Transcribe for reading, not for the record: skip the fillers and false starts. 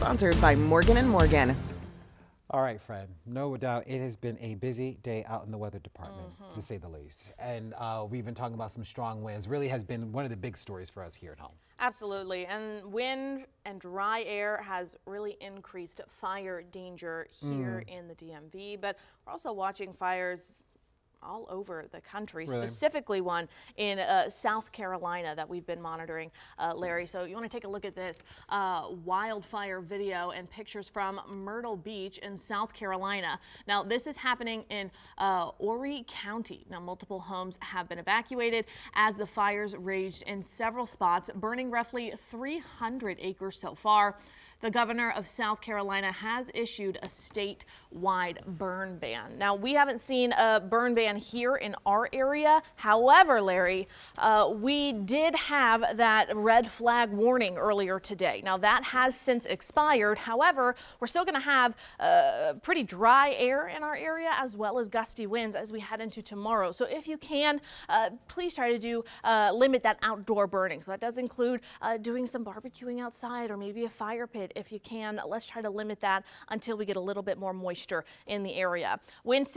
Sponsored by Morgan & Morgan. All right, Fred, no doubt it has been a busy day out in the weather department, to say the least. And we've been talking about some strong winds. Really has been one of the big stories for us here at home. Absolutely. And wind and dry air has really increased fire danger here in the DMV. But we're also watching fires all over the country, specifically one in South Carolina that we've been monitoring, Larry. So you want to take a look at this wildfire video and pictures from Myrtle Beach in South Carolina. Now, this is happening in Horry County. Now, multiple homes have been evacuated as the fires raged in several spots, burning roughly 300 acres so far. The governor of South Carolina has issued a statewide burn ban. Now, we haven't seen a burn ban here in our area. However, Larry, we did have that red flag warning earlier today. Now, that has since expired. However, we're still going to have pretty dry air in our area as well as gusty winds as we head into tomorrow. So if you can, please try to limit that outdoor burning. So that does include doing some barbecuing outside or maybe a fire pit. If you can, let's try to limit that until we get a little bit more moisture in the area. Winds